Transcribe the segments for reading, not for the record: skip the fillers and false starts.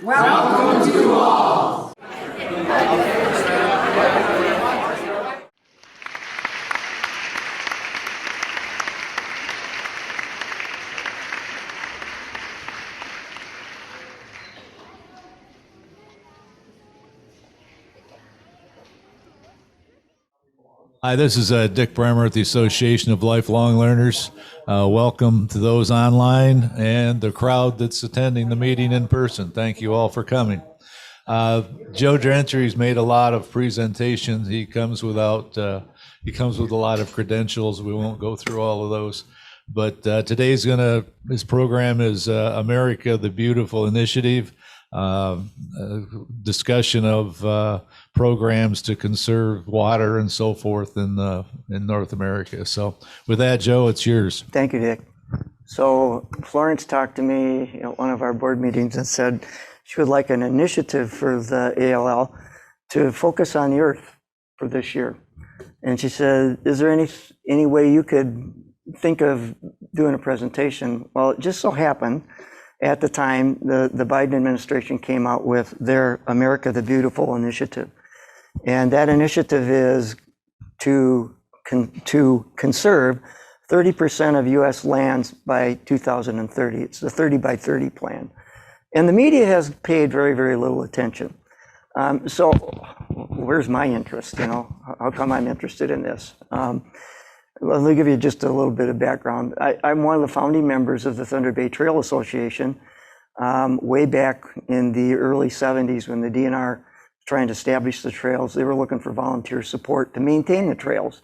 Welcome to all. Hi, this is Dick Bremer at the Association of Lifelong Learners. Welcome to those online and the crowd that's attending the meeting in person. Thank you all for coming. Joe Gentry's made a lot of presentations. He comes with a lot of credentials. We won't go through all of those. But his program is America the Beautiful Initiative, discussion of programs to conserve water and so forth in North America. So with that, Joe, it's yours. Thank you, Dick. So Florence talked to me at one of our board meetings and said she would like an initiative for the ALL to focus on the earth for this year. And she said, is there any way you could think of doing a presentation? Well, it just so happened at the time the Biden administration came out with their America the Beautiful initiative. And that initiative is to conserve 30% of US lands by 2030. It's the 30 by 30 plan. And the media has paid very, very little attention. So where's my interest? How come I'm interested in this? Let me give you just a little bit of background. I'm one of the founding members of the Thunder Bay Trail Association way back in the early 70s when the DNR trying to establish the trails. They were looking for volunteer support to maintain the trails.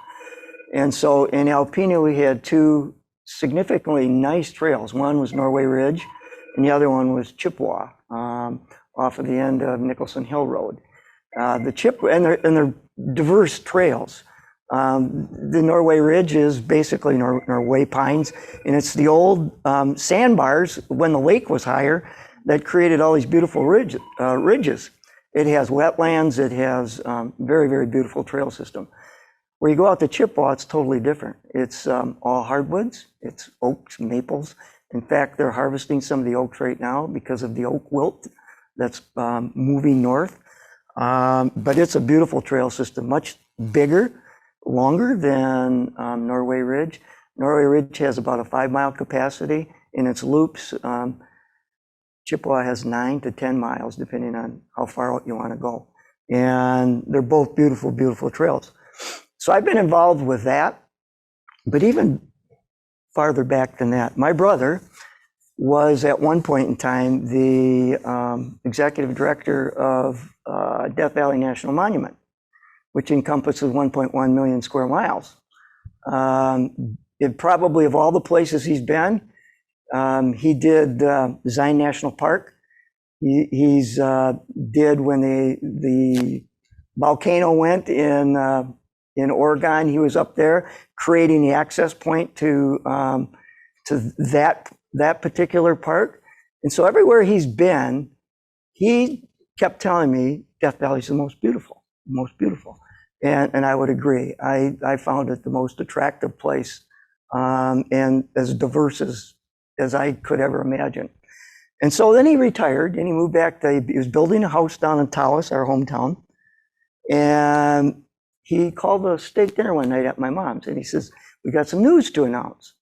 And so in Alpena, we had two significantly nice trails. One was Norway Ridge, and the other one was Chippewa, off of the end of Nicholson Hill Road. And they're diverse trails. The Norway Ridge is basically Norway pines, and it's the old sandbars when the lake was higher that created all these beautiful ridges. It has wetlands, it has very, very beautiful trail system. Where you go out to Chippewa, it's totally different. It's all hardwoods, it's oaks, maples. In fact, they're harvesting some of the oaks right now because of the oak wilt that's moving north. But it's a beautiful trail system, much bigger, longer than Norway Ridge. Norway Ridge has about a 5-mile capacity in its loops. Chippewa has 9 to 10 miles, depending on how far out you want to go. And they're both beautiful, beautiful trails. So I've been involved with that, but even farther back than that, my brother was at one point in time the executive director of Death Valley National Monument, which encompasses 1.1 million square miles. It probably, of all the places he's been, he did Zion National Park. He's did when the volcano went in Oregon. He was up there creating the access point to that particular park. And so everywhere he's been, he kept telling me Death Valley's the most beautiful, and I would agree. I found it the most attractive place and as diverse as I could ever imagine. And so then he retired and he moved back. He was building a house down in Tawas, our hometown. And he called a steak dinner one night at my mom's and he says, we got some news to announce.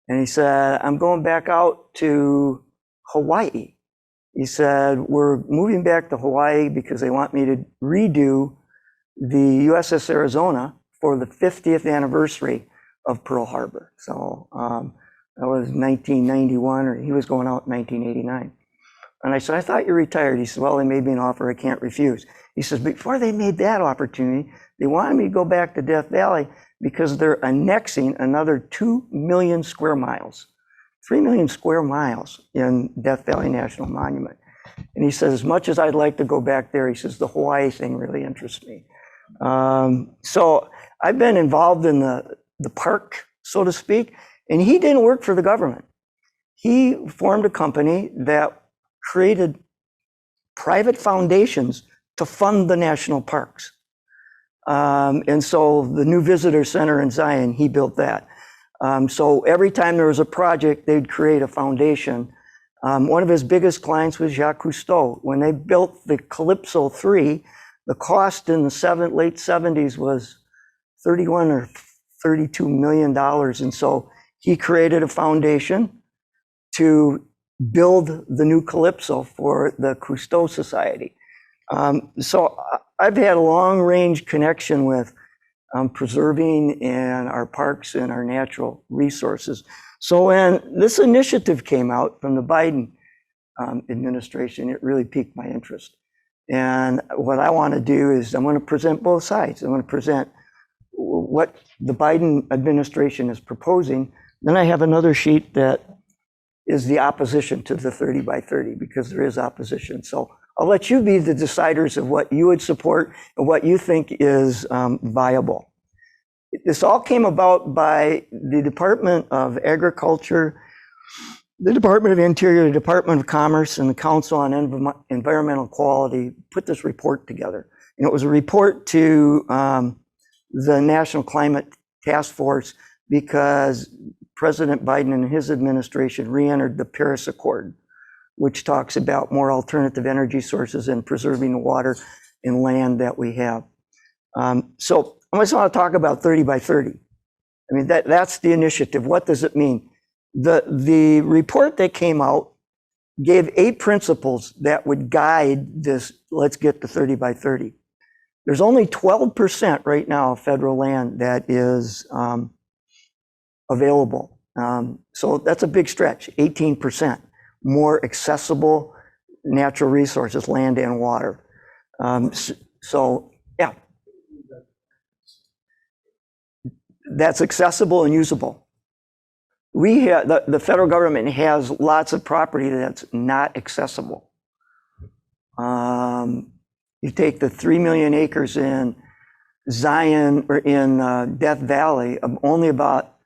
And he said, I'm going back out to Hawaii. He said, we're moving back to Hawaii because they want me to redo the USS Arizona for the 50th anniversary of Pearl Harbor. So that was 1991, or he was going out in 1989. And I said, I thought you retired. He said, well, they made me an offer I can't refuse. He says, before they made that opportunity, they wanted me to go back to Death Valley because they're annexing another 2 million square miles, 3 million square miles in Death Valley National Monument. And he says, as much as I'd like to go back there, he says, the Hawaii thing really interests me. So I've been involved in the park, so to speak, and he didn't work for the government. He formed a company that created private foundations to fund the national parks. And so the new visitor center in Zion, he built that. So every time there was a project, they'd create a foundation One of his biggest clients was Jacques Cousteau. When they built the Calypso 3, the cost in the late 70s was $31 or $32 million. And so he created a foundation to build the new Calypso for the Cousteau Society. So I've had a long-range connection with preserving and our parks and our natural resources. So when this initiative came out from the Biden administration, it really piqued my interest. And what I want to do is I'm going to present both sides. I'm going to present what the Biden administration is proposing. Then I have another sheet that is the opposition to the 30 by 30, because there is opposition. So I'll let you be the deciders of what you would support and what you think is viable. This all came about by the Department of Agriculture, the Department of Interior, the Department of Commerce, and the Council on Environmental Quality put this report together. And it was a report to the National Climate Task Force because President Biden and his administration re-entered the Paris Accord, which talks about more alternative energy sources and preserving the water and land that we have. So I just want to talk about 30 by 30. I mean, that's the initiative. What does it mean? The report that came out gave 8 principles that would guide this, let's get to 30 by 30. There's only 12% right now of federal land that is available. So that's a big stretch, 18%. More accessible natural resources, land and water. So yeah, that's accessible and usable. We have, the federal government has lots of property that's not accessible. You take the 3 million acres in Zion or in Death Valley, only about,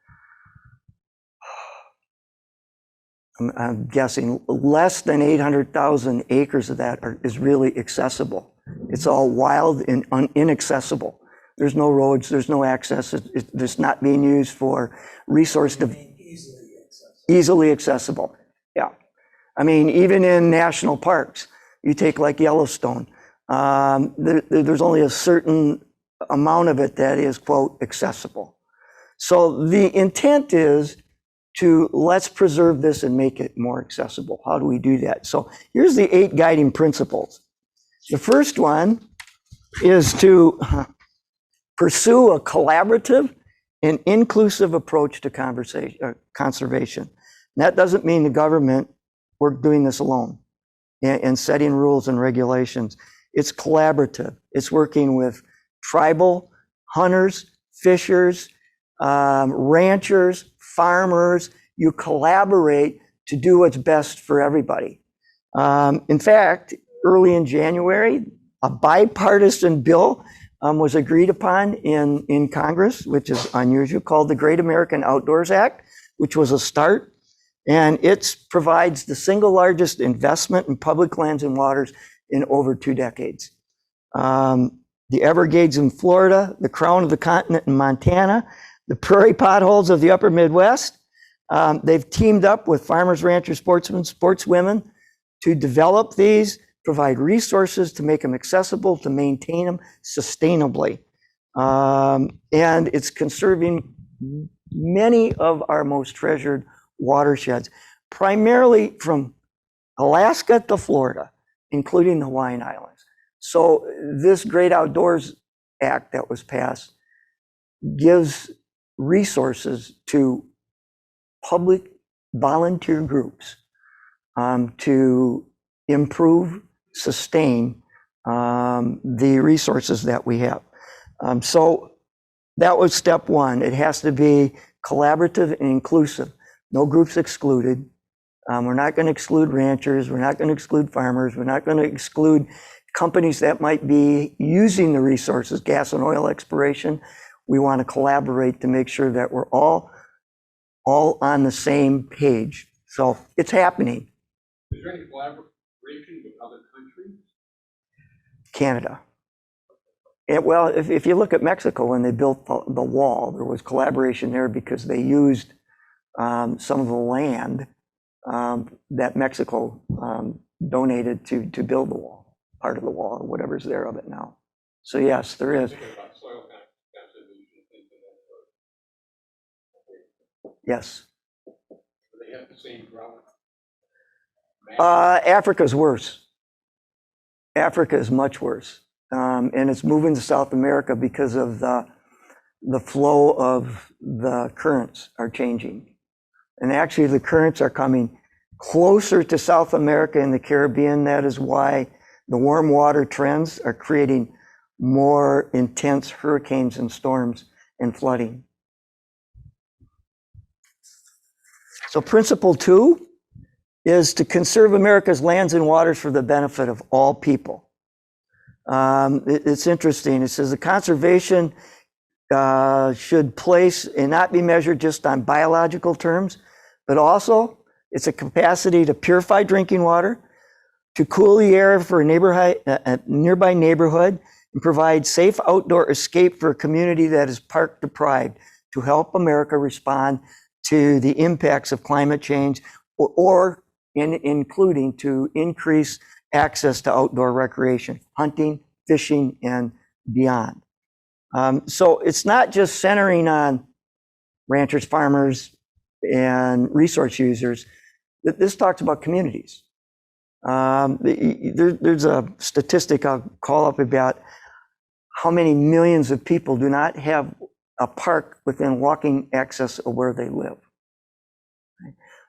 I'm guessing, less than 800,000 acres of that is really accessible. It's all wild and inaccessible. There's no roads, there's no access. It's not being used for resource easily accessible. Yeah. I mean, even in national parks, you take like Yellowstone, there's only a certain amount of it that is, quote, accessible. So the intent is to let's preserve this and make it more accessible. How do we do that? So here's the 8 guiding principles. The first one is to pursue a collaborative and inclusive approach to conservation. And that doesn't mean the government, we're doing this alone and setting rules and regulations. It's collaborative. It's working with tribal, hunters, fishers, ranchers, farmers. You collaborate to do what's best for everybody. In fact, early in January, a bipartisan bill was agreed upon in Congress, which is unusual, called the Great American Outdoors Act, which was a start. And it provides the single largest investment in public lands and waters in over 2 decades. The Everglades in Florida, the crown of the continent in Montana, the prairie potholes of the upper Midwest. They've teamed up with farmers, ranchers, sportsmen, sportswomen to develop these, provide resources to make them accessible, to maintain them sustainably. And it's conserving many of our most treasured watersheds, primarily from Alaska to Florida, including the Hawaiian Islands. So this Great Outdoors Act that was passed gives resources to public volunteer groups to improve, sustain the resources that we have. So that was step 1. It has to be collaborative and inclusive. No groups excluded. We're not going to exclude ranchers. We're not going to exclude farmers. We're not going to exclude companies that might be using the resources, gas and oil exploration. We want to collaborate to make sure that we're all on the same page. So it's happening. Is there any collaboration with other countries? Canada. Well, if you look at Mexico, when they built the wall, there was collaboration there because they used some of the land that Mexico donated to build the wall, part of the wall, or whatever's there of it now. So yes, there is. Thinking about soil conservation, things of that sort. Yes. Do they have the same drought? Africa's worse. Africa is much worse. And it's moving to South America because of the flow of the currents are changing. And actually the currents are coming closer to South America and the Caribbean. That is why the warm water trends are creating more intense hurricanes and storms and flooding. So principle 2 is to conserve America's lands and waters for the benefit of all people. It's interesting. It says the conservation should place and not be measured just on biological terms, but also it's a capacity to purify drinking water, to cool the air for a nearby neighborhood, and provide safe outdoor escape for a community that is park deprived, to help America respond to the impacts of climate change, or including to increase access to outdoor recreation, hunting, fishing, and beyond. So it's not just centering on ranchers, farmers, and resource users. This talks about communities. There's a statistic I'll call up about how many millions of people do not have a park within walking access of where they live.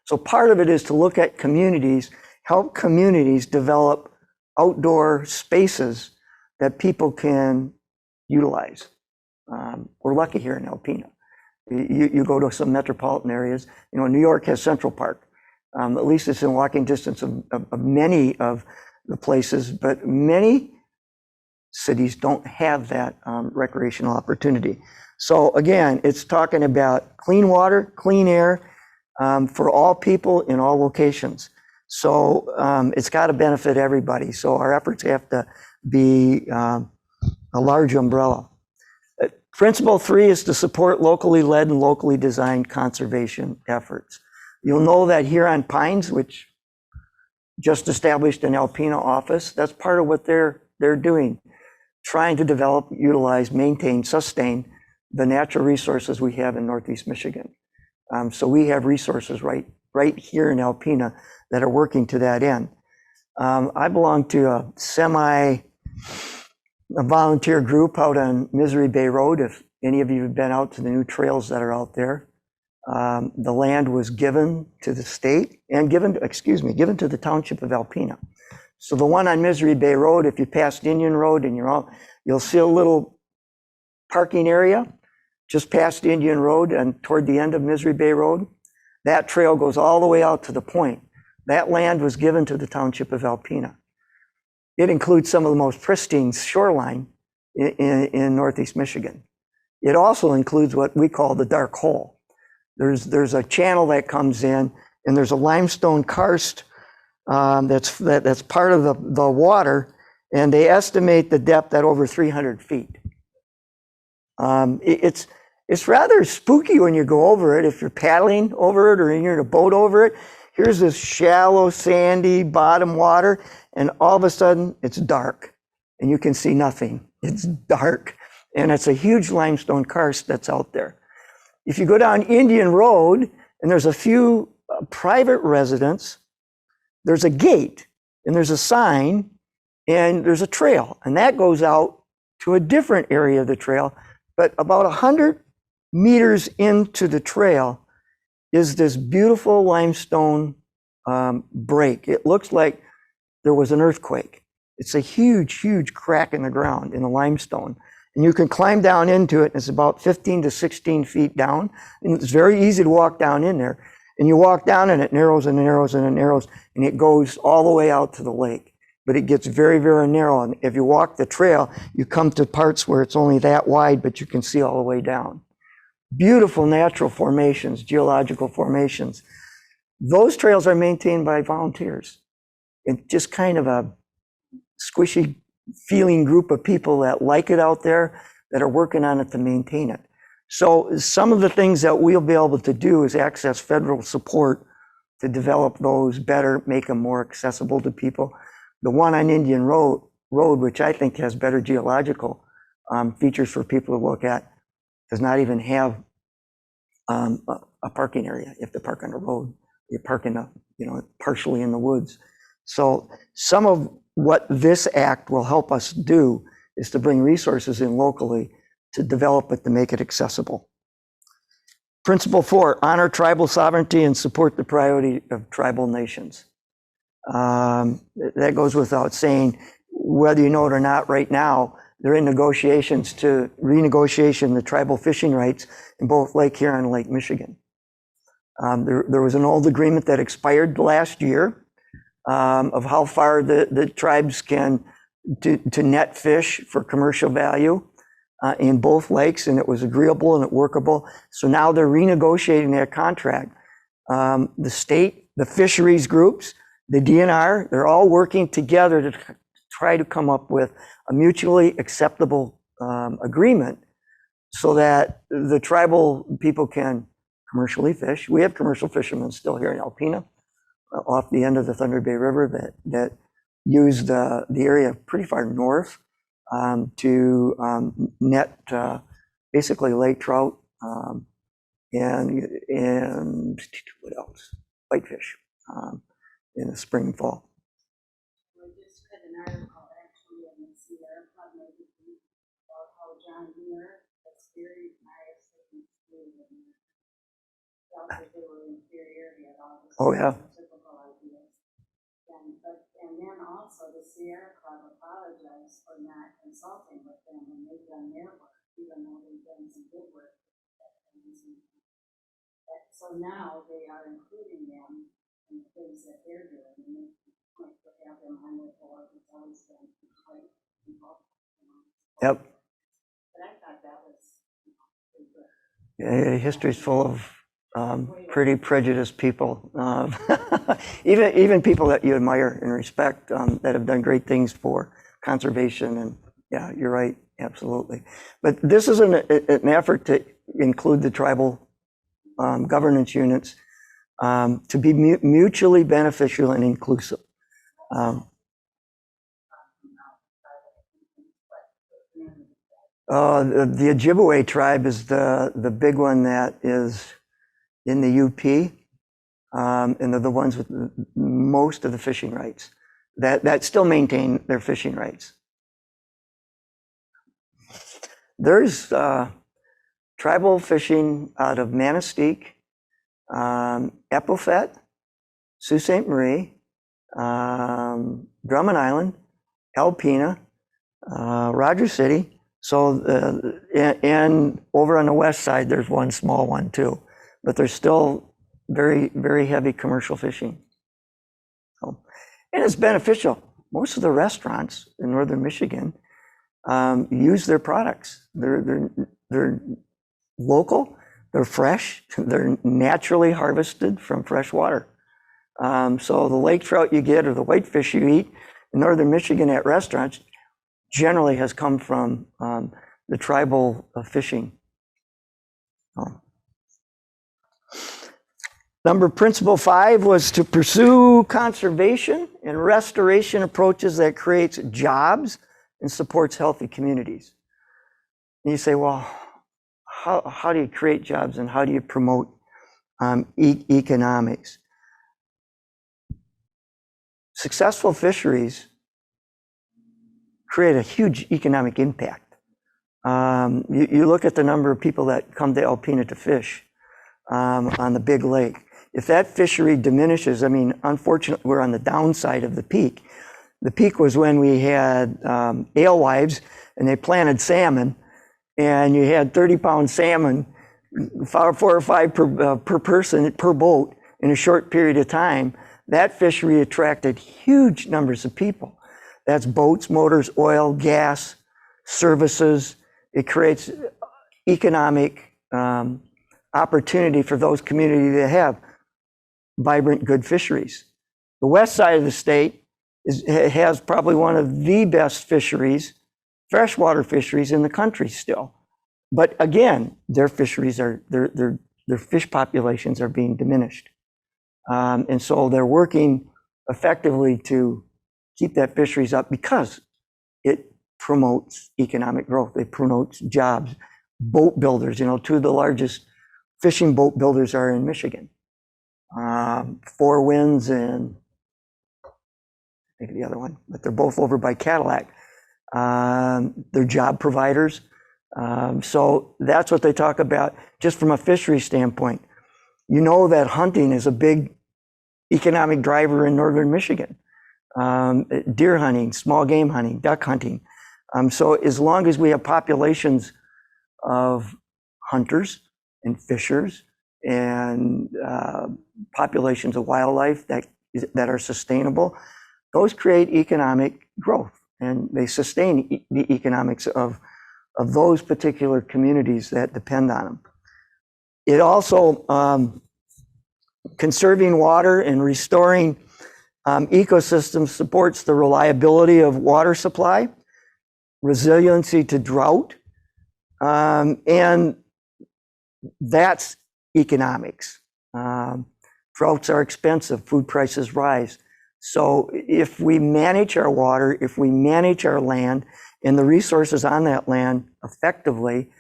So part of it is to look at communities, help communities develop outdoor spaces that people can utilize. We're lucky here in Alpena. You go to some metropolitan areas, New York has Central Park. At least it's in walking distance of many of the places, but many cities don't have that recreational opportunity. So again, it's talking about clean water, clean air for all people in all locations. So it's got to benefit everybody. So our efforts have to be a large umbrella. Principle 3 is to support locally led and locally designed conservation efforts. You'll know that here on Pines, which just established an Alpena office, that's part of what they're doing, trying to develop, utilize, maintain, sustain the natural resources we have in Northeast Michigan. So we have resources right here in Alpena that are working to that end. I belong to a volunteer group out on Misery Bay Road. If any of you have been out to the new trails that are out there, the land was given to the state and given to the township of Alpena. So the one on Misery Bay Road, if you pass Indian Road and you'll see a little parking area just past Indian Road and toward the end of Misery Bay Road. That trail goes all the way out to the point. That land was given to the township of Alpena. It includes some of the most pristine shoreline in Northeast Michigan. It also includes what we call the dark hole. There's a channel that comes in, and there's a limestone karst that's part of the water, and they estimate the depth at over 300 feet. It's rather spooky when you go over it. If you're paddling over it or you're in a boat over it, here's this shallow, sandy bottom water, and all of a sudden it's dark and you can see nothing. It's dark, and it's a huge limestone karst that's out there. If you go down Indian Road and there's a few private residents, there's a gate and there's a sign and there's a trail, and that goes out to a different area of the trail. But about 100 meters into the trail is this beautiful limestone break. It looks like there was an earthquake. It's a huge, huge crack in the ground in the limestone. And you can climb down into it. It's about 15 to 16 feet down. And it's very easy to walk down in there. And you walk down and it narrows and narrows and it narrows, and it goes all the way out to the lake. But it gets very, very narrow. And if you walk the trail, you come to parts where it's only that wide, but you can see all the way down. Beautiful natural formations, geological formations. Those trails are maintained by volunteers. It's just kind of a squishy feeling group of people that like it out there, that are working on it to maintain it. So some of the things that we'll be able to do is access federal support to develop those better, make them more accessible to people. The one on Indian Road, which I think has better geological features for people to look at, does not even have a parking area. You have to park on the road. You park in partially in the woods. So some of what this act will help us do is to bring resources in locally to develop it, to make it accessible. Principle 4, honor tribal sovereignty and support the priority of tribal nations. That goes without saying, whether you know it or not. Right now, they're in negotiations to renegotiation the tribal fishing rights in both Lake Huron and Lake Michigan. There was an old agreement that expired last year of how far the tribes can to net fish for commercial value in both lakes, and it was agreeable and it workable. So now they're renegotiating that contract. The state, the fisheries groups, the DNR, they're all working together to try to come up with a mutually acceptable agreement so that the tribal people can commercially fish. We have commercial fishermen still here in Alpena, off the end of the Thunder Bay River, that use the area pretty far north to net basically lake trout and what else? Whitefish in the spring and fall. I just read an article actually in the Sierra Club magazine about how John Deere, that's very nice, and felt that they were inferior at all the typical ideas. And then also the Sierra Club apologized for not consulting with them when they've done their work, even though they've done some good work. So now they are including them in the things that they're doing, and they might have them on their board. It's always been quite involved. Yep. But I thought that was pretty good. History's full of pretty prejudiced people, even people that you admire and respect, that have done great things for conservation. And yeah, you're right, absolutely. But this is an effort to include the tribal governance units to be mutually beneficial and inclusive. The Ojibwe Tribe is the big one that is in the UP, and they're the ones with most of the fishing rights that still maintain their fishing rights. There's tribal fishing out of Manistee, Epaulet, Sault Ste. Marie, Drummond Island, Alpena, Rogers City. So, and over on the west side, there's one small one too, but there's still very, very heavy commercial fishing. So, and it's beneficial. Most of the restaurants in northern Michigan use their products. They're local, they're fresh, they're naturally harvested from fresh water. So the lake trout you get or the whitefish you eat in northern Michigan at restaurants generally has come from the tribal fishing. Principle 5 was to pursue conservation and restoration approaches that creates jobs and supports healthy communities. And you say, well, how do you create jobs and how do you promote economics? Successful fisheries create a huge economic impact. You look at the number of people that come to Alpena to fish on the big lake. If that fishery diminishes, I mean, unfortunately, we're on the downside of the peak. The peak was when we had alewives and they planted salmon, and you had 30-pound salmon, 4 or 5 per person, per boat in a short period of time. That fishery attracted huge numbers of people. That's boats, motors, oil, gas, services. It creates economic opportunity for those communities that have vibrant, good fisheries. The west side of the state has probably one of the best fisheries, freshwater fisheries in the country still. But again, their fisheries their fish populations are being diminished. And so they're working effectively to keep that fisheries up because it promotes economic growth. It promotes jobs. Boat builders, two of the largest fishing boat builders are in Michigan. Four Winds and I think the other one, but they're both over by Cadillac. They're job providers. So that's what they talk about just from a fishery standpoint. That hunting is a big economic driver in northern Michigan. Deer hunting, small game hunting, duck hunting. So as long as we have populations of hunters and fishers and populations of wildlife that are sustainable, those create economic growth and they sustain the economics of those particular communities that depend on them. It also, conserving water and restoring ecosystems supports the reliability of water supply, resiliency to drought, and that's economics. Droughts are expensive, food prices rise. So if we manage our water, if we manage our land and the resources on that land effectively,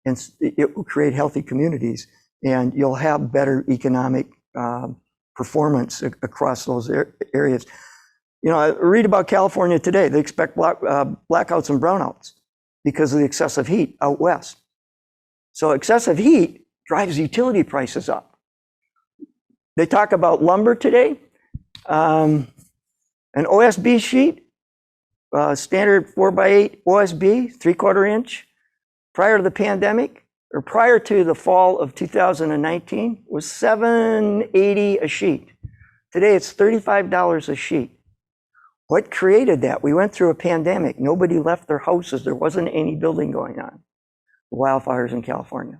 and it will create healthy communities and you'll have better economic performance across those areas. I read about California today. They expect blackouts and brownouts because of the excessive heat out west. So excessive heat drives utility prices up. They talk about lumber today. An OSB sheet, standard 4x8 OSB, 3/4 inch, prior to the pandemic, or prior to the fall of 2019, was $7.80 a sheet. Today it's $35 a sheet. What created that? We went through a pandemic. Nobody left their houses. There wasn't any building going on. The wildfires in California.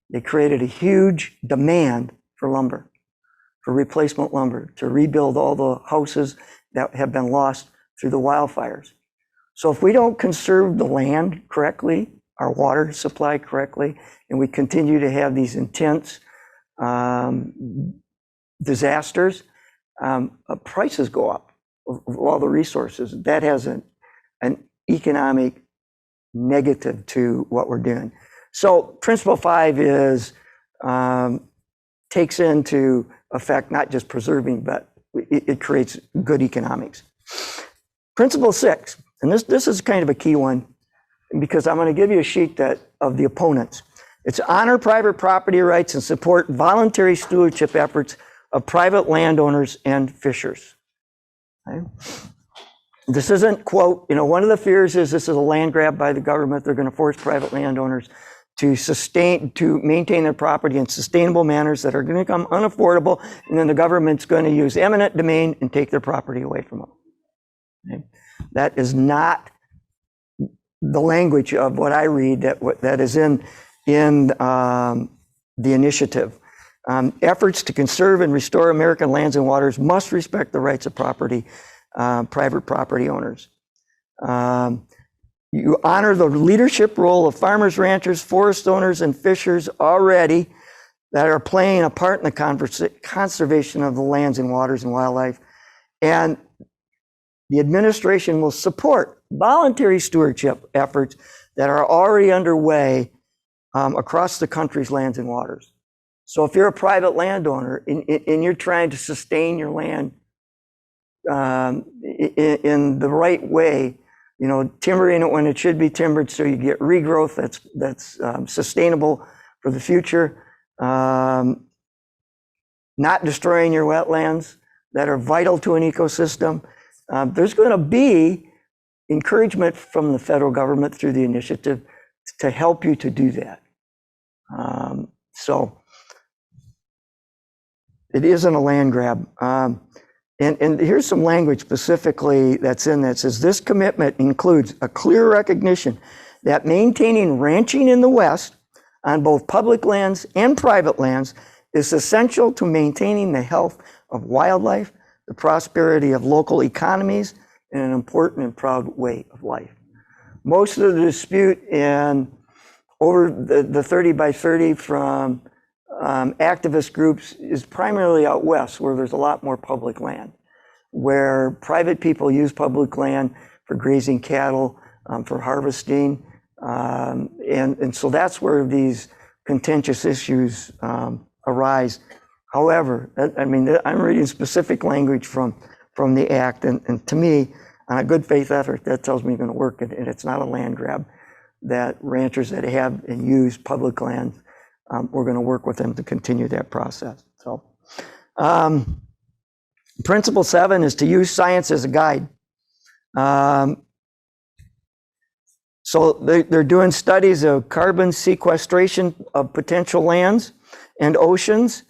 They created a huge demand for lumber, for replacement lumber, to rebuild all the houses that have been lost through the wildfires. So if we don't conserve the land correctly, our water supply correctly, and we continue to have these intense disasters, prices go up of all the resources. That has an economic negative to what we're doing. So principle 5 is takes into effect not just preserving, but it creates good economics. Principle 6, and this is kind of a key one because I'm going to give you a sheet of the opponents. It's honor private property rights and support voluntary stewardship efforts of private landowners and fishers. Okay? This isn't, quote, one of the fears is this is a land grab by the government. They're going to force private landowners to maintain their property in sustainable manners that are going to become unaffordable, and then the government's going to use eminent domain and take their property away from them. Okay? That is not the language of what I read that is in the initiative. Efforts to conserve and restore American lands and waters must respect the rights of private property owners. You honor the leadership role of farmers, ranchers, forest owners, and fishers already that are playing a part in the conservation of the lands and waters and wildlife. And the administration will support voluntary stewardship efforts that are already underway across the country's lands and waters. So if you're a private landowner and you're trying to sustain your land in the right way, timbering it when it should be timbered so you get regrowth that's sustainable for the future, not destroying your wetlands that are vital to an ecosystem. There's going to be encouragement from the federal government through the initiative to help you to do that. So it isn't a land grab. And here's some language specifically that's in that says this commitment includes a clear recognition that maintaining ranching in the West on both public lands and private lands is essential to maintaining the health of wildlife, the prosperity of local economies, and an important and proud way of life. Most of the dispute over the 30 by 30 from activist groups is primarily out west, where there's a lot more public land, where private people use public land for grazing cattle, for harvesting, and so that's where these contentious issues arise. However, I mean, I'm reading specific language from the act, and to me, on a good faith effort, that tells me it's going to work, and it's not a land grab. That ranchers that have and use public land, we're going to work with them to continue that process. So, Principle 7 is to use science as a guide. So they're doing studies of carbon sequestration of potential lands and oceans.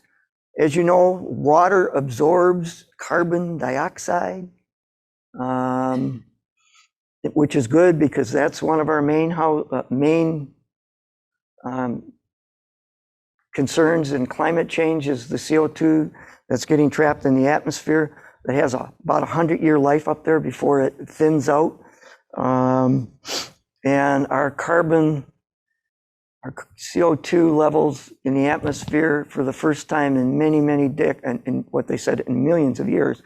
As you know, water absorbs carbon dioxide, which is good because that's one of our main concerns in climate change is the CO2 that's getting trapped in the atmosphere. It has about 100-year life up there before it thins out. And our CO2 levels in the atmosphere for the first time in many in what they said in millions of years,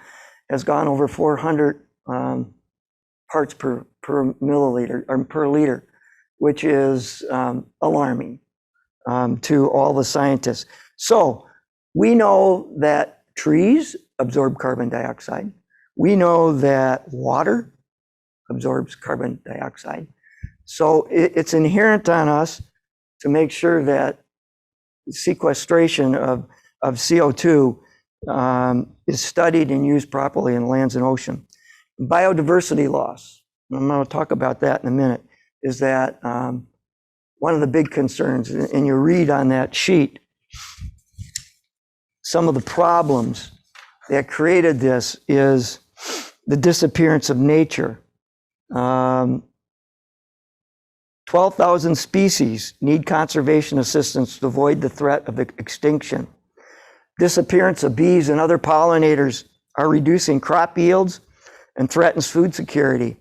has gone over 400 parts per milliliter or per liter, which is alarming to all the scientists. So we know that trees absorb carbon dioxide. We know that water absorbs carbon dioxide. So it's inherent on us to make sure that sequestration of CO2 is studied and used properly in lands and ocean. Biodiversity loss, I'm going to talk about that in a minute, is that one of the big concerns, and you read on that sheet some of the problems that created this is the disappearance of nature. 12,000 species need conservation assistance to avoid the threat of extinction. Disappearance of bees and other pollinators are reducing crop yields and threatens food security.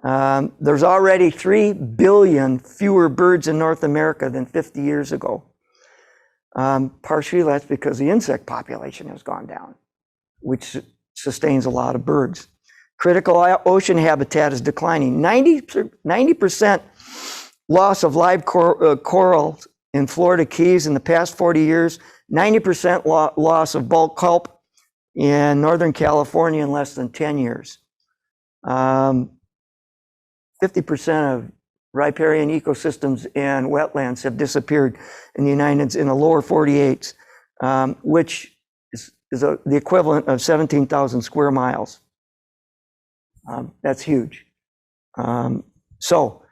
There's already 3 billion fewer birds in North America than 50 years ago. Partially that's because the insect population has gone down, which sustains a lot of birds. Critical ocean habitat is declining. 90% loss of live coral in Florida Keys in the past 40 years, 90% loss of bulk kelp in Northern California in less than 10 years. 50% of riparian ecosystems and wetlands have disappeared in the lower 48s, which is the equivalent of 17,000 square miles. That's huge. So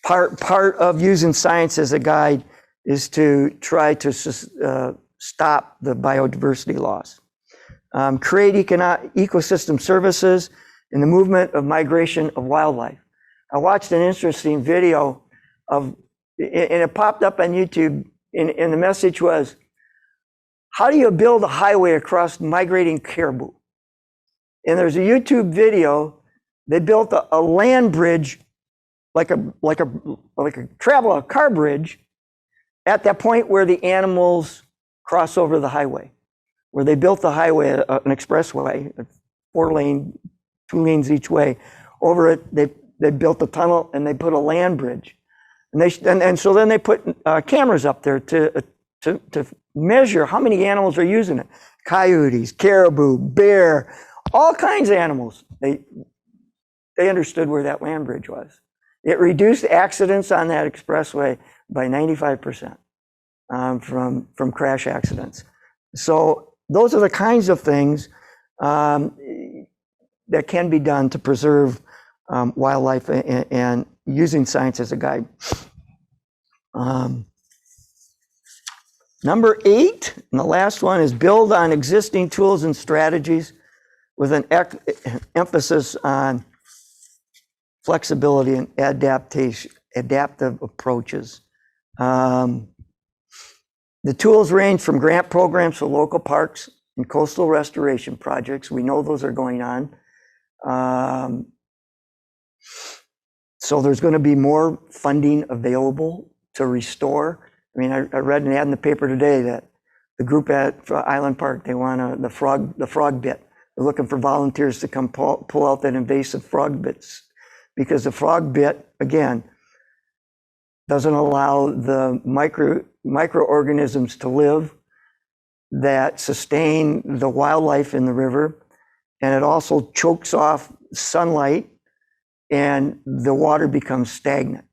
part of using science as a guide is to try to stop the biodiversity loss. Create ecosystem services and the movement of migration of wildlife. I watched an interesting video and it popped up on YouTube, and the message was, how do you build a highway across migrating caribou? And there's a YouTube video. They built a land bridge, like a car bridge, at that point where the animals cross over the highway, where they built the highway, an expressway, 4-lane, 2 lanes each way. Over it, they built a tunnel and they put a land bridge, and so then they put cameras up there to measure how many animals are using it. Coyotes, caribou, bear, all kinds of animals. They understood where that land bridge was. It reduced accidents on that expressway by 95% from crash accidents. So those are the kinds of things that can be done to preserve wildlife and using science as a guide. Number 8, and the last one, is build on existing tools and strategies with an emphasis on flexibility and adaptive approaches. The tools range from grant programs for local parks and coastal restoration projects. We know those are going on. So there's going to be more funding available to restore I mean, I read an ad in the paper today that the group at Island Park, they want the frog bit. They're looking for volunteers to come pull out that invasive frog bits, because the frog bit, again, doesn't allow the microorganisms to live that sustain the wildlife in the river, and it also chokes off sunlight and the water becomes stagnant.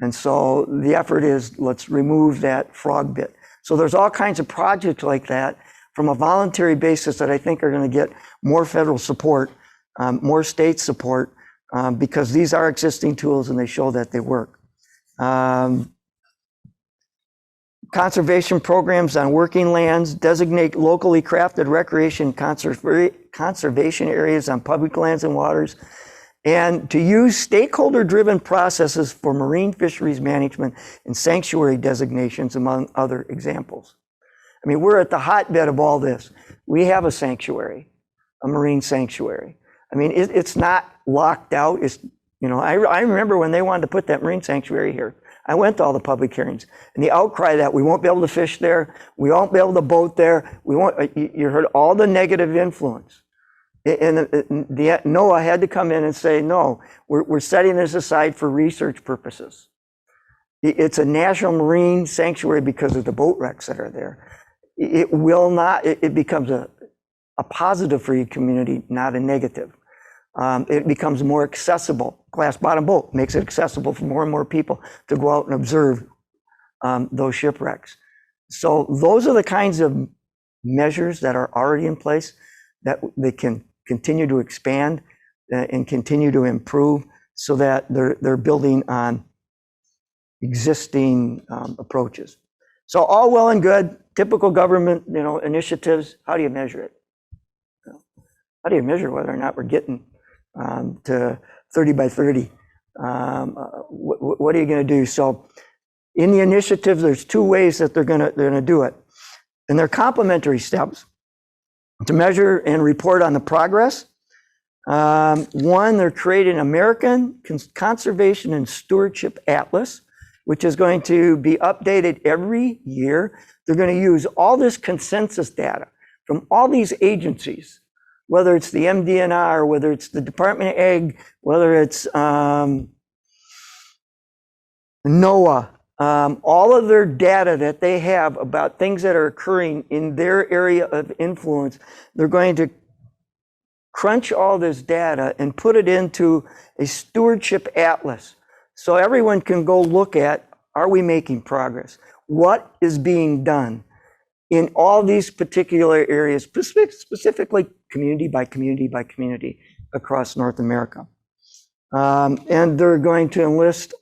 And so the effort is, let's remove that frog bit. So there's all kinds of projects like that from a voluntary basis that I think are going to get more federal support, more state support, because these are existing tools and they show that they work. Conservation programs on working lands, designate locally crafted recreation conservation areas on public lands and waters, and to use stakeholder-driven processes for marine fisheries management and sanctuary designations, among other examples. I mean, we're at the hotbed of all this. We have a sanctuary, a marine sanctuary. I mean, it's not locked out. It's, you know, I remember when they wanted to put that marine sanctuary here. I went to all the public hearings, and the outcry that we won't be able to fish there, we won't be able to boat there, we won't. You heard all the negative influence. And NOAA had to come in and say, no, we're setting this aside for research purposes. It's a national marine sanctuary because of the boat wrecks that are there. It will not, it becomes a positive for your community, not a negative. It becomes more accessible. Glass bottom boat makes it accessible for more and more people to go out and observe those shipwrecks. So those are the kinds of measures that are already in place that they can continue to expand and continue to improve, so that they're building on existing approaches. So all well and good, typical government, you know, initiatives. How do you measure it? How do you measure whether or not we're getting to 30 by 30? What are you going to do? So in the initiative, there's two ways that they're going to do it, and they're complementary steps to measure and report on the progress. One, they're creating an American Conservation and Stewardship Atlas, which is going to be updated every year. They're going to use all this consensus data from all these agencies, whether it's the MDNR, whether it's the Department of Ag, whether it's NOAA, all of their data that they have about things that are occurring in their area of influence. They're going to crunch all this data and put it into a stewardship atlas, so everyone can go look at, are we making progress? What is being done in all these particular areas, specifically community by community by community across North America. And they're going to enlist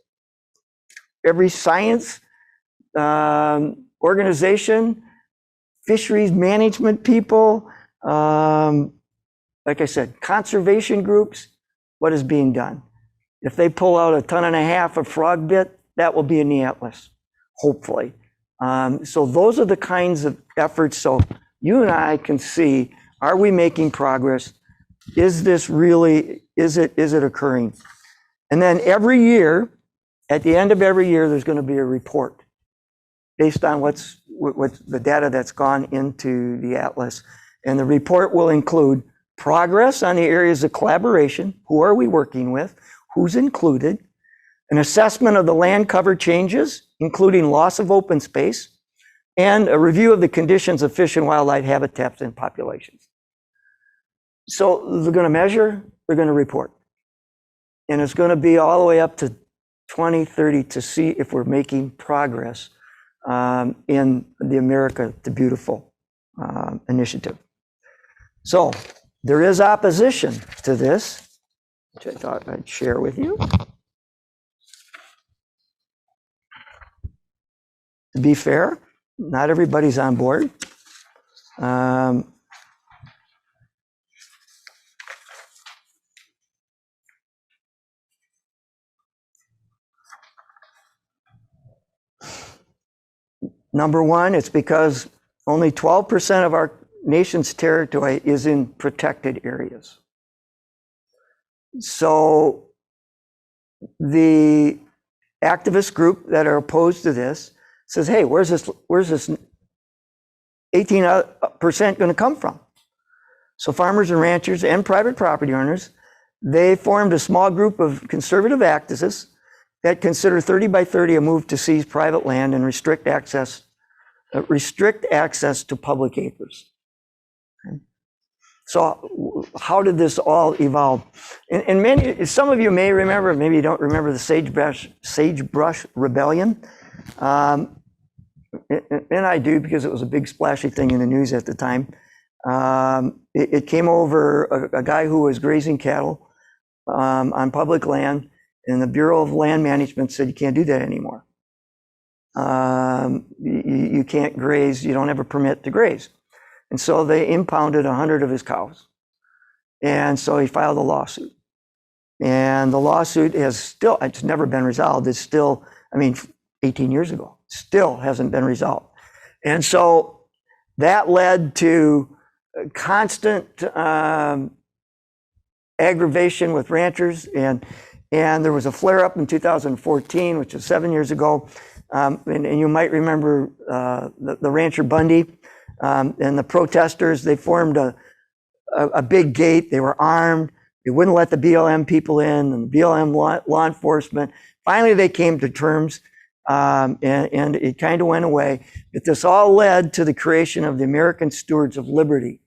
every science organization, fisheries management people, like I said, conservation groups. What is being done? If they pull out 1.5 tons of frog bit, that will be in the atlas, hopefully. So those are the kinds of efforts. So you and I can see, are we making progress? Is this really, is it occurring? And then every year, at the end of every year, there's going to be a report based on what's the data that's gone into the atlas. And the report will include progress on the areas of collaboration. Who are we working with? Who's included? An assessment of the land cover changes, including loss of open space, and a review of the conditions of fish and wildlife habitats and populations. So they're going to measure, they're going to report. And it's going to be all the way up to 2030 to see if we're making progress in the America the Beautiful initiative. So there is opposition to this, which I thought I'd share with you. To be fair, not everybody's on board. Number one, it's because only 12% of our nation's territory is in protected areas. So the activist group that are opposed to this says, hey, where's this 18% going to come from? So farmers and ranchers and private property owners, they formed a small group of conservative activists that consider 30 by 30 a move to seize private land and restrict access to public acres. Okay. So how did this all evolve? And some of you may remember, maybe you don't remember the Sagebrush Rebellion. And I do, because it was a big splashy thing in the news at the time. It came over a guy who was grazing cattle on public land, and the Bureau of Land Management said you can't do that anymore. You can't graze, you don't have a permit to graze. And so they impounded 100 of his cows. And so he filed a lawsuit. And the lawsuit it's never been resolved. It's still, 18 years ago, still hasn't been resolved. And so that led to constant aggravation with ranchers, and there was a flare up in 2014, which is 7 years ago. And you might remember the rancher Bundy and the protesters. They formed a big gate. They were armed. They wouldn't let the BLM people in, and the BLM law enforcement. Finally, they came to terms, and it kind of went away. But this all led to the creation of the American Stewards of Liberty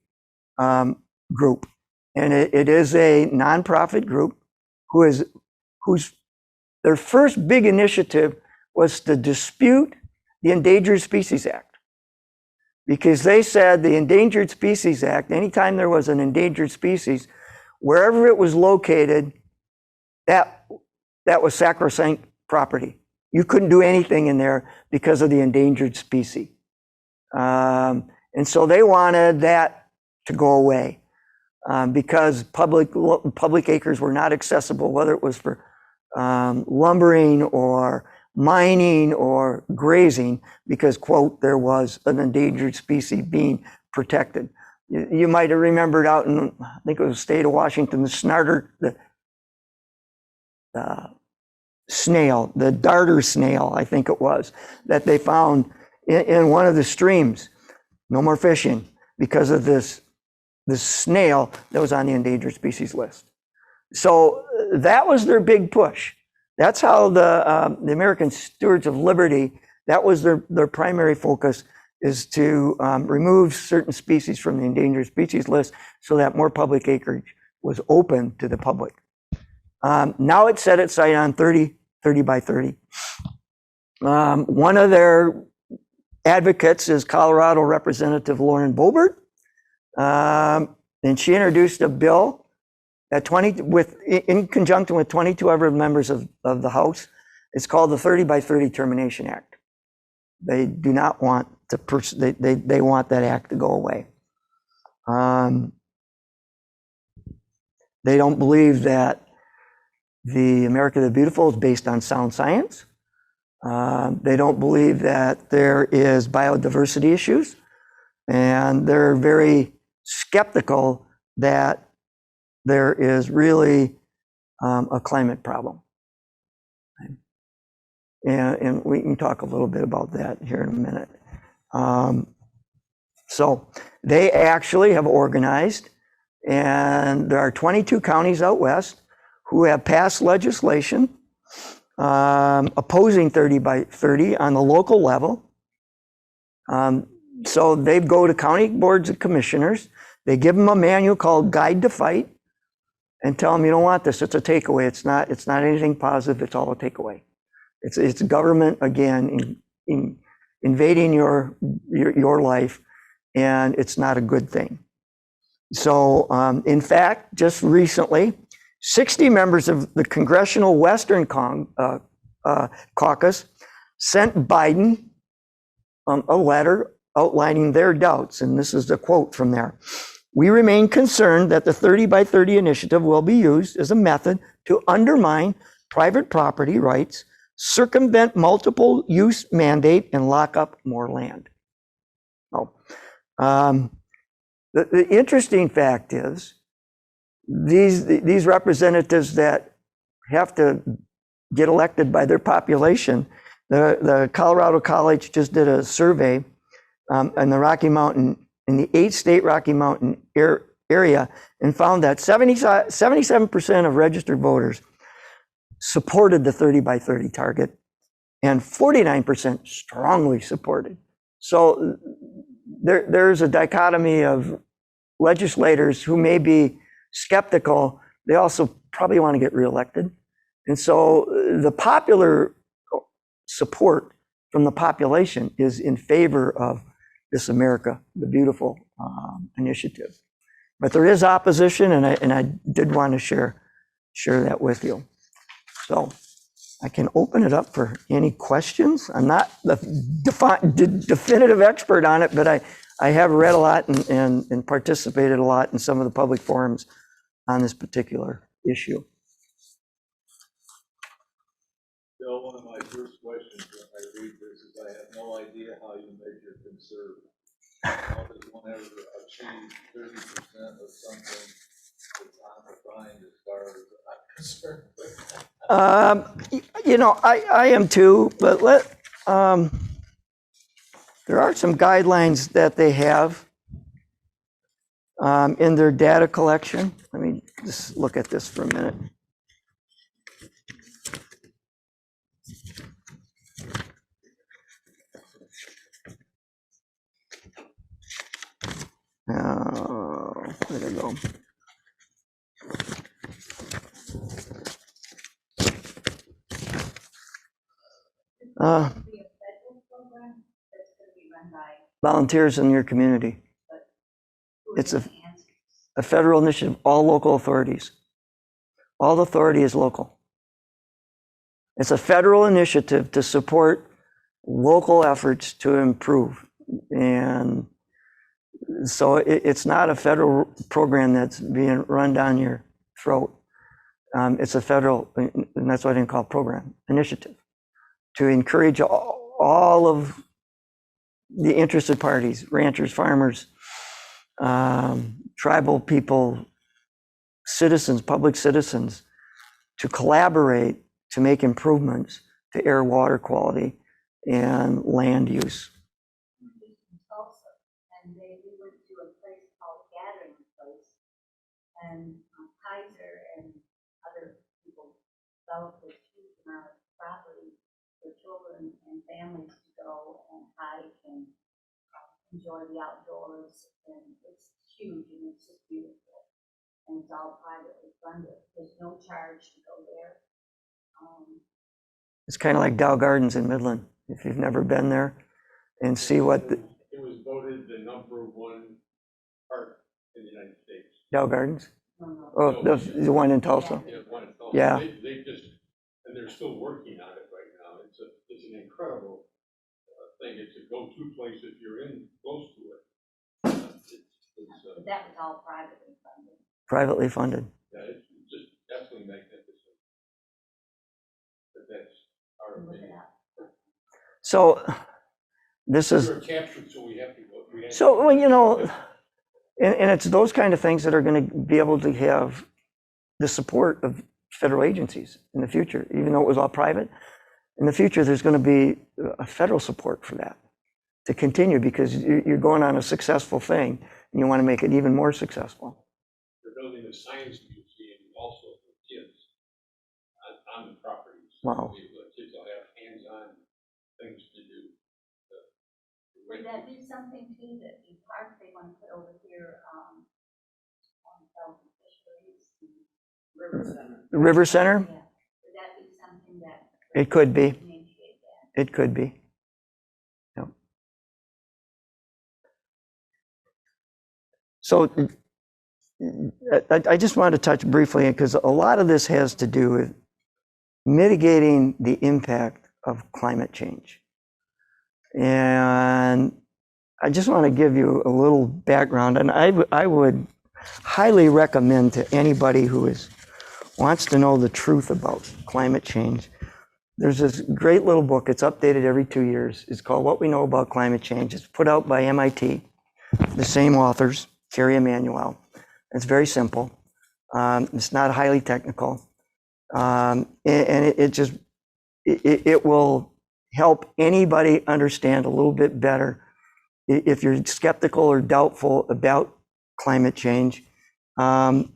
group. And it is a nonprofit group whose their first big initiative was to dispute the Endangered Species Act. Because they said the Endangered Species Act, anytime there was an endangered species, wherever it was located, that was sacrosanct property. You couldn't do anything in there because of the endangered species. And so they wanted that to go away because public acres were not accessible, whether it was for lumbering or mining or grazing, because, quote, there was an endangered species being protected. You might have remembered out in, I think it was the state of Washington, the snail, the darter snail, I think it was, that they found in one of the streams. No more fishing because of this snail that was on the endangered species list. So that was their big push. That's how the American Stewards of Liberty, that was their primary focus, is to remove certain species from the endangered species list so that more public acreage was open to the public. Now it's set its sight on 30 by 30. One of their advocates is Colorado Representative Lauren Boebert, and she introduced a bill at in conjunction with 22 other members of the House. It's called the 30 by 30 Termination Act. They do not want to they want that act to go away. They don't believe that the America the Beautiful is based on sound science. They don't believe that there is biodiversity issues, and they're very skeptical that there is really a climate problem. And we can talk a little bit about that here in a minute. So they actually have organized, and there are 22 counties out west who have passed legislation opposing 30 by 30 on the local level. So they go to county boards of commissioners. They give them a manual called Guide to Fight and tell them, you don't want this. It's a takeaway. It's not anything positive. It's all a takeaway. It's government again invading your life, and it's not a good thing. So in fact, just recently, 60 members of the Congressional Western Caucus sent Biden a letter outlining their doubts, and this is the quote from there. "We remain concerned that the 30 by 30 initiative will be used as a method to undermine private property rights, circumvent multiple use mandate, and lock up more land." The interesting fact is these representatives that have to get elected by their population, The Colorado College just did a survey in the Rocky Mountain, in the 8-state Rocky Mountain area, and found that 77% of registered voters supported the 30 by 30 target, and 49% strongly supported. So there's a dichotomy of legislators who may be skeptical. They also probably want to get reelected. And so the popular support from the population is in favor of this America the Beautiful initiative. But there is opposition, and I did want to share that with you. So I can open it up for any questions. I'm not the definitive expert on it, but I have read a lot and participated a lot in some of the public forums on this particular issue. Bill, one of my first questions when I read this is I have no idea how you measure conserve. How does one ever achieve 30% of something that's undefined as far as I'm concerned? You know, I am too, but there are some guidelines that they have in their data collection. Let me just look at this for a minute. Where'd it go? Volunteers in your community. It's a federal initiative, all local authorities. All authority is local. It's a federal initiative to support local efforts to improve. And so it's not a federal program that's being run down your throat. It's a federal, and that's why I didn't call it program, initiative, to encourage all of the interested parties, ranchers, farmers, tribal people, citizens, public citizens, to collaborate to make improvements to air, water quality, and land use. And we went to a place called Gathering Place, and Kaiser and other people developed this huge amount of property for children and families to go and hike and enjoy the outdoors, and it's huge and it's just beautiful, and it's all privately funded. There's no charge to go there. It's kind of like Dow Gardens in Midland, if you've never been there, and see what It was voted the #1 park in the United States. Dow Gardens. No. Oh, the one in Tulsa. Yeah, one in Tulsa. Yeah. They just, and they're still working on it right now. It's an incredible thing. It's a go-to place if you're close to it. But that was all privately funded. Privately funded. Yeah, it's just absolutely magnificent. But that's our Look it opinion. up. So this is. We're captured, so we have to go. So, well, you know, and it's those kind of things that are going to be able to have the support of federal agencies in the future, even though it was all private. In the future, there's going to be a federal support for that to continue, because you're going on a successful thing and you want to make it even more successful. They're building a science museum also for kids on the properties. Wow. The kids will have hands-on things to do. Would that be something too that the park they want to put over here on fisheries, River Center? The River Center? Yeah. Would that be something that? It could be. Initiate that? It could be. Yep. So I just wanted to touch briefly, because a lot of this has to do with mitigating the impact of climate change. And I just want to give you a little background, and I would highly recommend to anybody who wants to know the truth about climate change. There's this great little book. It's updated every 2 years. It's called What We Know About Climate Change. It's put out by MIT, the same authors, Carrie Emanuel. It's very simple. It's not highly technical. And it will help anybody understand a little bit better if you're skeptical or doubtful about climate change. And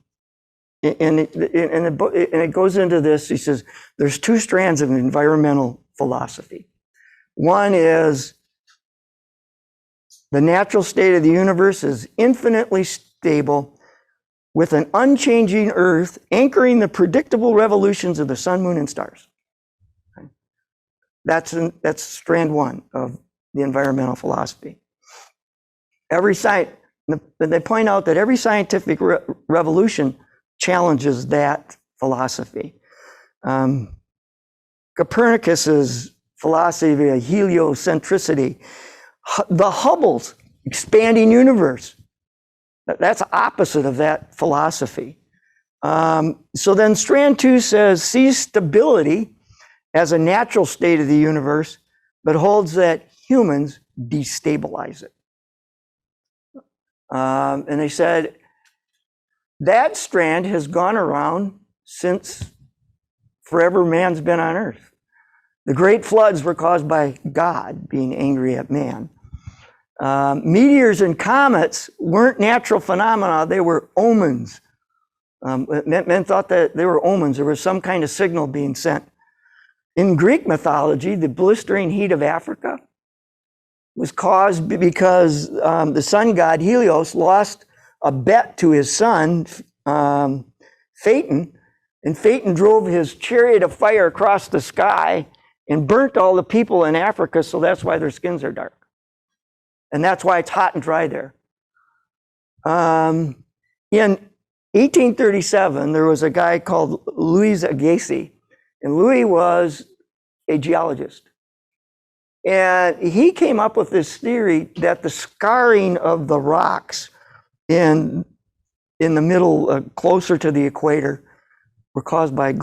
it goes into this. He says there's two strands of environmental philosophy. One is the natural state of the universe is infinitely stable with an unchanging earth anchoring the predictable revolutions of the sun, moon, and stars. Okay. That's strand one of the environmental philosophy. They point out that every scientific revolution challenges that philosophy. Copernicus's philosophy of heliocentricity, the Hubble's expanding universe, that's opposite of that philosophy. So then strand two says, sees stability as a natural state of the universe, but holds that humans destabilize it. And they said, that strand has gone around since forever man's been on earth. The great floods were caused by God being angry at man. Meteors and comets weren't natural phenomena, they were omens. Men thought that they were omens, there was some kind of signal being sent. In Greek mythology, the blistering heat of Africa was caused because the sun god Helios lost a bet to his son, Phaeton, and Phaeton drove his chariot of fire across the sky and burnt all the people in Africa, so that's why their skins are dark. And that's why it's hot and dry there. In 1837, there was a guy called Louis Agassiz, and Louis was a geologist. And he came up with this theory that the scarring of the rocks in the middle, closer to the equator, were caused by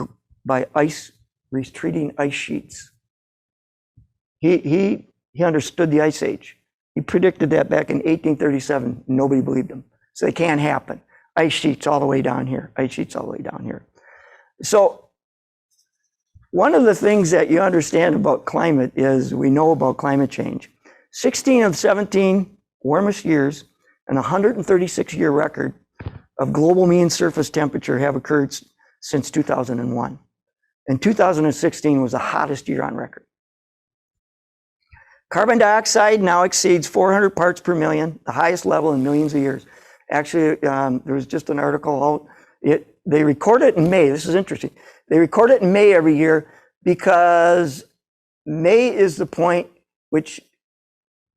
ice, retreating ice sheets. He understood the Ice Age. He predicted that back in 1837. Nobody believed him. So it can't happen. Ice sheets all the way down here. Ice sheets all the way down here. So one of the things that you understand about climate is we know about climate change. 16 of 17 warmest years and 136-year record of global mean surface temperature have occurred since 2001. And 2016 was the hottest year on record. Carbon dioxide now exceeds 400 parts per million, the highest level in millions of years. Actually, there was just an article out. They record it in May. This is interesting. They record it in May every year because May is the point which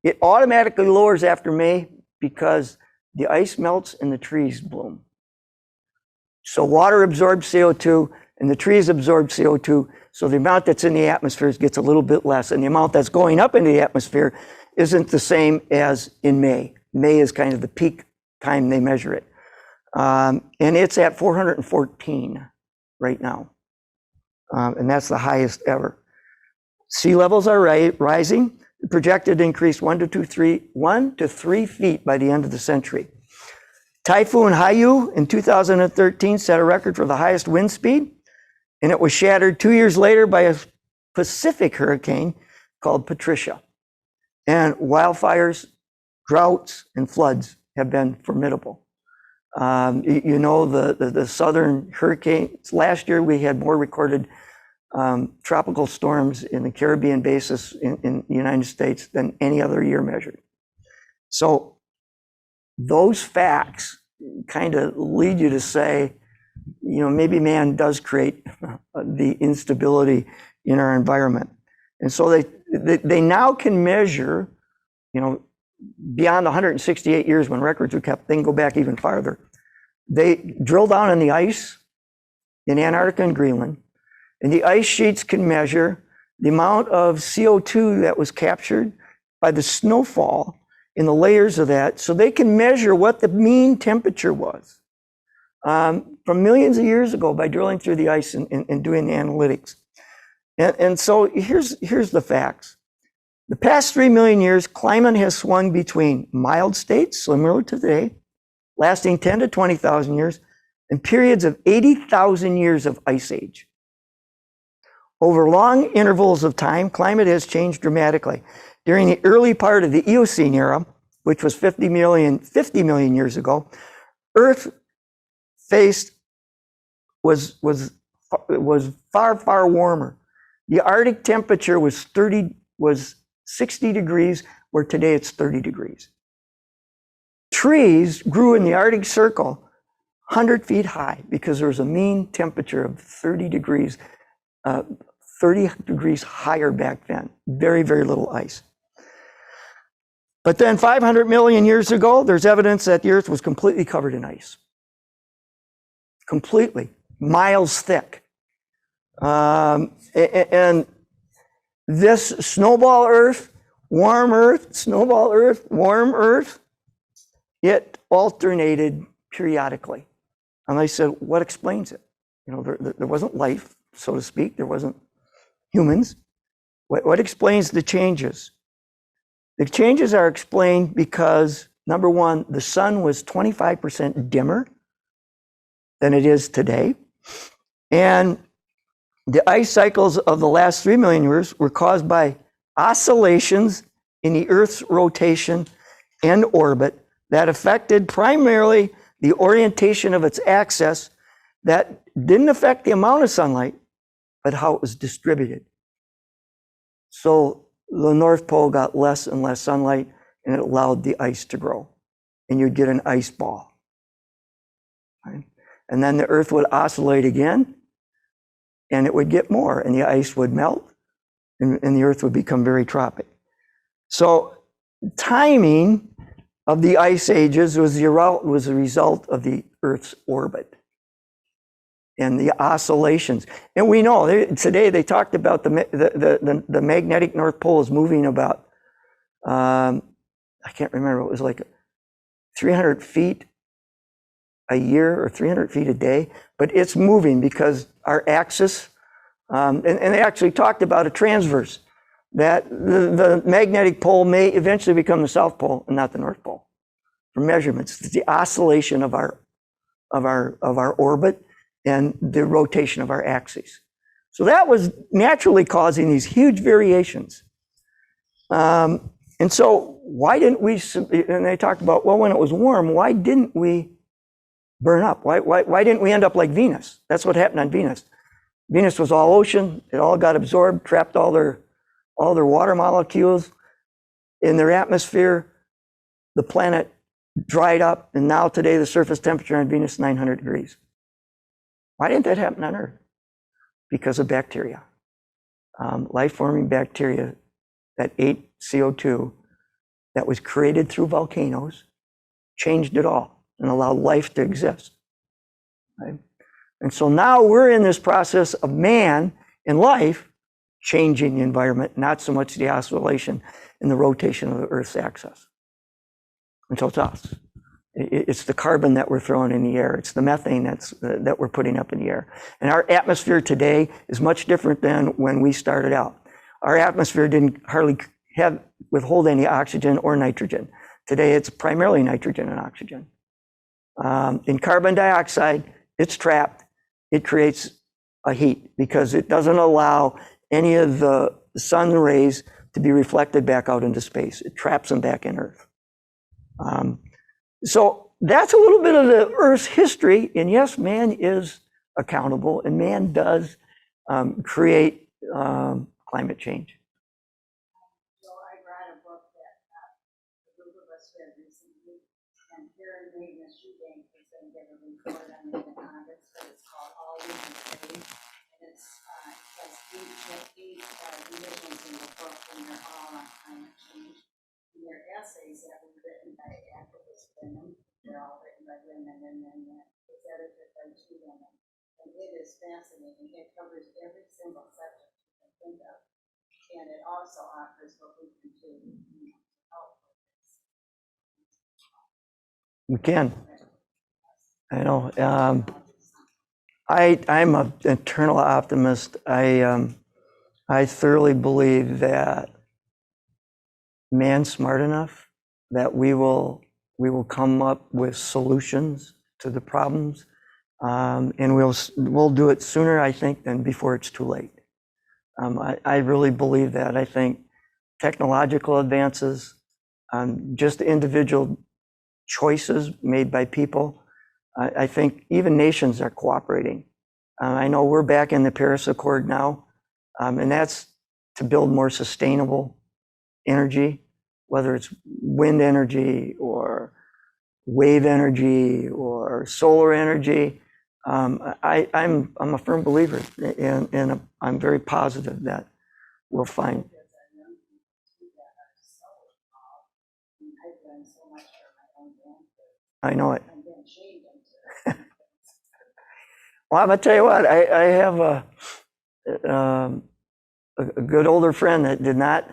it automatically lowers after May because the ice melts and the trees bloom. So water absorbs CO2 and the trees absorb CO2. So the amount that's in the atmosphere gets a little bit less, and the amount that's going up into the atmosphere isn't the same as in May. May is kind of the peak time they measure it. And it's at 414 right now. And that's the highest ever. Sea levels are rising, projected to increase 1 to 3 feet by the end of the century. Typhoon Haiyu in 2013 set a record for the highest wind speed, and it was shattered 2 years later by a Pacific hurricane called Patricia. And wildfires, droughts, and floods have been formidable. You know, the southern hurricanes, last year we had more recorded tropical storms in the Caribbean basin in the United States than any other year measured. So those facts kind of lead you to say, you know, maybe man does create the instability in our environment. And so they now can measure, you know, beyond 168 years when records were kept, they can go back even farther. They drill down in the ice in Antarctica and Greenland, and the ice sheets can measure the amount of CO2 that was captured by the snowfall in the layers of that, so they can measure what the mean temperature was from millions of years ago by drilling through the ice and doing the analytics. And so here's the facts. The past 3 million years, climate has swung between mild states, similar to today, lasting 10 to 20,000 years, and periods of 80,000 years of ice age. Over long intervals of time, climate has changed dramatically. During the early part of the Eocene era, which was 50 million years ago, Earth was far warmer. The Arctic temperature was 60 degrees, where today it's 30 degrees. Trees grew in the Arctic Circle 100 feet high because there was a mean temperature of 30 degrees higher back then. Very, very little ice. But then 500 million years ago, there's evidence that the Earth was completely covered in ice. Completely, miles thick. And this snowball Earth, warm Earth, snowball Earth, warm Earth, it alternated periodically. And I said, what explains it? You know, there wasn't life, so to speak. There wasn't humans. What explains the changes? The changes are explained because, number one, the sun was 25% dimmer than it is today. And the ice cycles of the last 3 million years were caused by oscillations in the Earth's rotation and orbit that affected primarily the orientation of its axis, that didn't affect the amount of sunlight, but how it was distributed. So the North Pole got less and less sunlight, and it allowed the ice to grow, and you'd get an ice ball. Right? And then the Earth would oscillate again, and it would get more, and the ice would melt, and the Earth would become very tropic. So timing of the ice ages was a result of the Earth's orbit and the oscillations. And we know, today they talked about the magnetic North Pole is moving about, I can't remember, it was like 300 feet a year or 300 feet a day, but it's moving because our axis, and they actually talked about a transverse, that the magnetic pole may eventually become the South Pole and not the North Pole. For measurements, it's the oscillation of our orbit and the rotation of our axes. So that was naturally causing these huge variations. And so why didn't we, and they talked about, well, when it was warm, why didn't we burn up? Why didn't we end up like Venus? That's what happened on Venus. Venus was all ocean. It all got absorbed, trapped all their water molecules in their atmosphere. The planet dried up, and now today the surface temperature on Venus is 900 degrees. Why didn't that happen on Earth? Because of bacteria. Life-forming bacteria that ate CO2 that was created through volcanoes changed it all and allowed life to exist. Right? And so now we're in this process of man and life changing the environment, not so much the oscillation and the rotation of the Earth's axis. And so it's us. It's the carbon that we're throwing in the air. It's the methane that we're putting up in the air. And our atmosphere today is much different than when we started out. Our atmosphere didn't hardly withhold any oxygen or nitrogen. Today it's primarily nitrogen and oxygen. In carbon dioxide, it's trapped. It creates a heat because it doesn't allow any of the sun rays to be reflected back out into space. It traps them back in Earth. So that's a little bit of the Earth's history. And yes, man is accountable, and man does create climate change. So I read a book that a group of us read recently, and here in May, Michigan Bank is going to give a report on the Congress, but it's called All We Can Say, and it's has eight divisions in the book, and they're all on climate change. And they're essays that were written by activist women. They're all written by women, and then it's edited by 2 women. And it is fascinating. It covers every single subject you can think of. And it also offers what we can do to help with this. We can. I know. I'm an eternal optimist. I thoroughly believe that man's smart enough that we will come up with solutions to the problems, and we'll do it sooner, I think, than before it's too late. I really believe that. I think technological advances, just individual choices made by people, I think even nations are cooperating. I know we're back in the Paris Accord now, and that's to build more sustainable energy, whether it's wind energy or wave energy or solar energy. I'm a firm believer, and I'm very positive that we'll find. I know it. Well, I'm gonna tell you what, I have a good older friend that did not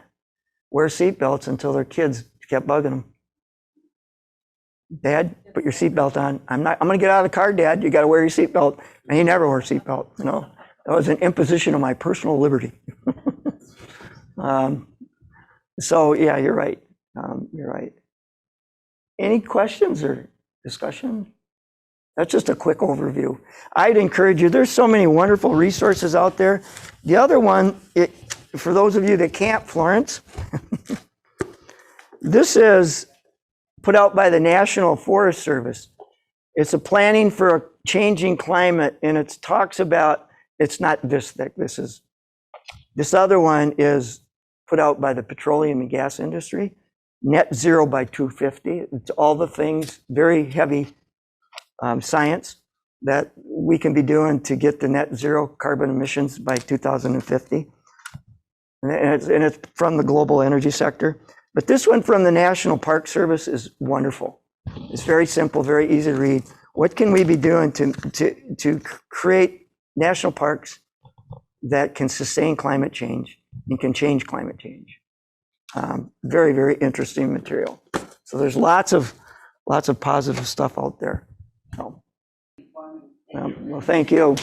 wear seatbelts until their kids kept bugging them. Dad, put your seatbelt on. I'm gonna get out of the car, Dad. You gotta wear your seatbelt. And he never wore a seatbelt, you know. That was an imposition of my personal liberty. So yeah, you're right. You're right. Any questions or discussion? That's just a quick overview. I'd encourage you, there's so many wonderful resources out there. The other one, for those of you that can't Florence, this is put out by the National Forest Service. It's a planning for a changing climate, and it talks about, it's not this thick, this other one is put out by the petroleum and gas industry, net zero by 2050. It's all the things, very heavy science that we can be doing to get the net zero carbon emissions by 2050. And it's from the global energy sector. But this one from the National Park Service is wonderful. It's very simple, very easy to read. What can we be doing to create national parks that can sustain climate change and can change climate change? Very, very interesting material. So there's lots of positive stuff out there. So, well, thank you.